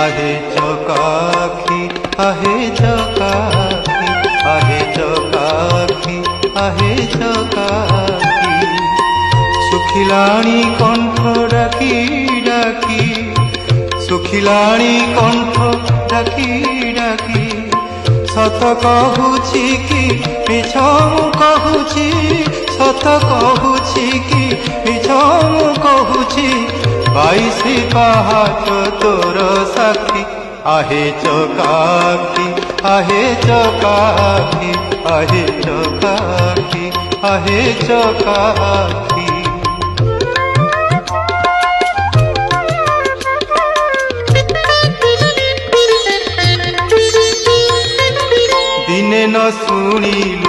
आहे चकाखी आहे चकाखी आहे चकाखी आहे चकाखी सुखिलाणी कंठ डाकी डाकी सुखिलाणी कंठ डाकी डाकी सत कहूची कि मिछ कहूची सत कहूची कि मिछ कहूची 22 पहाच तोर साक्षी आहे चकाखी आहे चकाखी आहे चकाखी आहे चकाखी दिने न शुणिल